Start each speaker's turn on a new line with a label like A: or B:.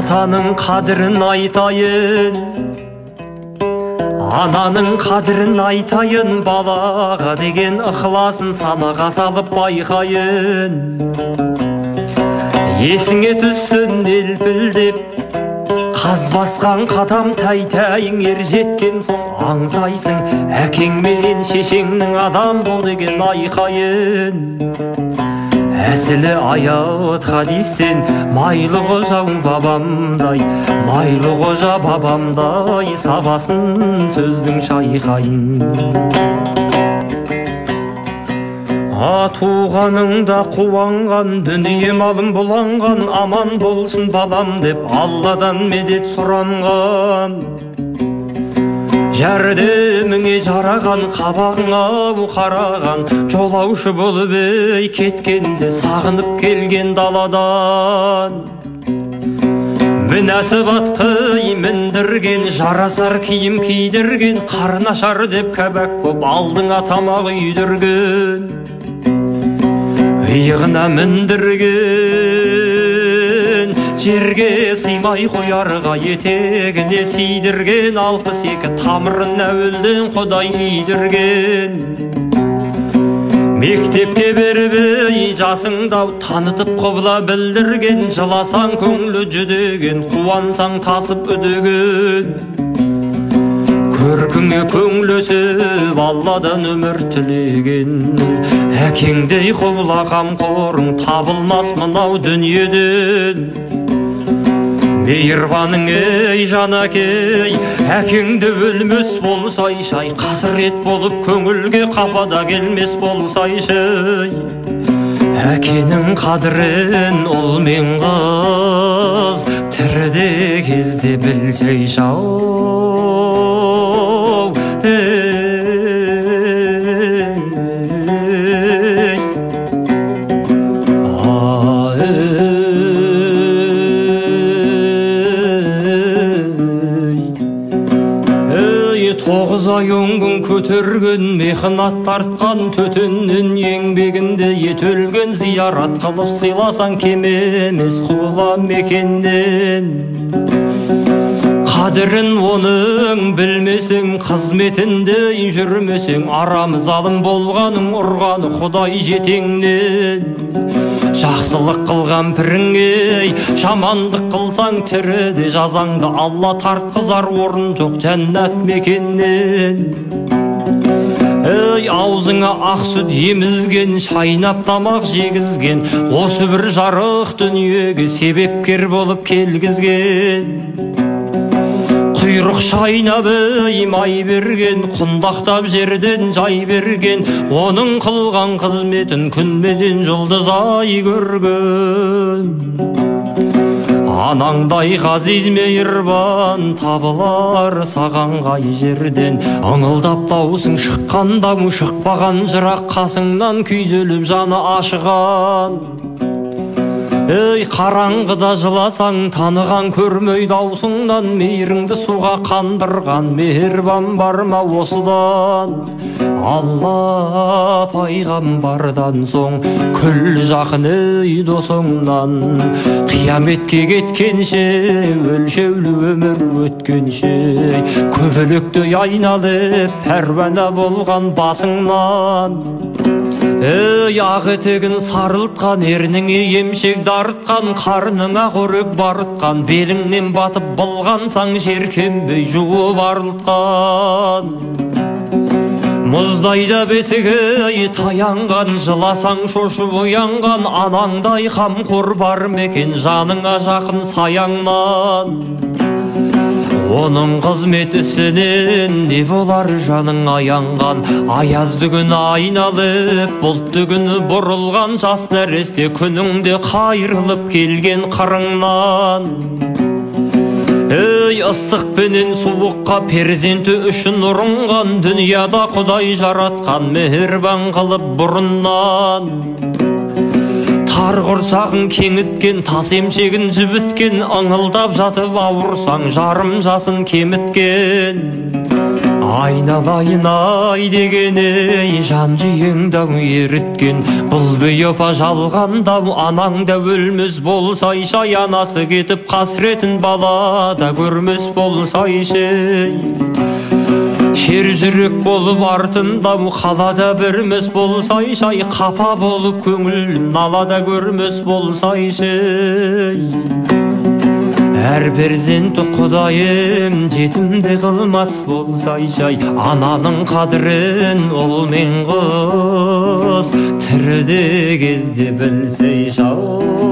A: Атаның қадірін айтайын, ананың қадірін айтайын, балаға деген ықыласын санаға салып байқайын. Есіңе түссін елпілдеп, қаз басқан қадам тәй-тәйің, ер жеткен соң аңсайсың, әкең менен шешеңнің адам бол деген айқайын. Әсілі аят хадистен, майлы қожа бабамдай, майлы қожа бабамдай, сабасын сөздің шайқайын. Туғаныңда қуанған, дүние малым бұланған, аман болсын балам деп Алладан медет сұранған. Жәрдеміңе жараған, қабағыңа қараған, жолаушы болып кеткенде сағынып келген даладан. Мінәсіп атқы міндірген, жарасар киім кидірген, қарнашар деп кәбәк боп алдыңа тамақ үйдірген. Иығына міндірген, жерге сыймай қоярға етегіне сидірген, 62 тамырын әуелден Құдай үйдірген. Мектепке беріп жасыңдау танытып құбыла білдірген, жыласаң көңілі жүдеген, қуансаң тасып үдеген. Көркіңе көңілесіп Алладан өмір тілеген, әкеңдей құбыла қамқорың табылмас мынау дүниеден. Мейірбаның ей жанакей, әкеңді өлмес болсай шай, қасырет болып көңілге қапада келмес болсай шай. Әкенің қадірін ұл мен қыз тіріде кезде білсей шау. Тоғыз ай өңгін көтерген, мехнат тартқан, төтеннің еңбегінде ет өлген, зиярат қылып сыйласаң кем емес құла мекеннен. Қадірін оның білмесең, қызметінде жүрмесең, арамыз алым болғаның ұрғаны Құдай жетеңнен. Жақсылық қылған піріңей, жамандық қылсаң тіріде жазаңды Алла тартқызар, орын жоқ жәннат мекеннен. Аузыңа ақ сүт емізген, шайнап тамақ жегізген, осы бір жарық дүниеге себепкер болып келгізген. Құйрық шайнап май берген, құндақтап жерден жай берген, оның қылған қызметін күнменен жұлдыз ай көрген. Анаңдай ғазиз мейірбан табылар саған қай жерден, ыңылдап даусың шыққанда му шықпаған, жырақ қасыңнан күйзеліп жаны ашыған. Қараңғыда жыласаң таныған, көрмей даусыңнан мейіріңді суға қандырған, мейірбан бар ма осыдан? Алла пайғамбардан соң күл жақын досыңнан, қияметке кеткенше өлшеулі өмір өткенше, көбелекті айналып пәруана болған басыңнан. Ақ етегін сарылтқан, ерніңе емшек дарытқан, қарныңа қорек барытқан, беліңнен батып былғансаң жеркенбей жуып арылтқан. Мұздайда бесігі таянған, жыласаң шошып оянған, анаңдай қамқор бар мекен жаныңа жақын саяңнан. Оның қызметісінен не болар жаның аянған, аязды күн айналып, бұлтты күні бұрылған, жас нәресте күніңде қайырылып келген қырыңнан. Ыстықпенен суыққа перзенті үшін ұрынған, дүнияда Құдай жаратқан мейірбан қылып бұрыннан. қар құрсағын кеңіткен, тас емшегін жібіткен, ыңылдап жатып ауырсаң жарым жасын кеміткен. Айналайын ай деген ей, жан жүйеңді еріткен, бұл бейопа жалғандау анаң да өлмес болсайшы, анасы кетіп қасіретін бала да көрмес болсайшы. Шер жүрек болып артында қалада бірмес болсайшы, қапа болып көңілім налада көрмес болсайшы. Әр перзенті Құдайым жетімде қылмас болсайшы, ананың қадірін ұл мен қыз тіріде кезде білсейші.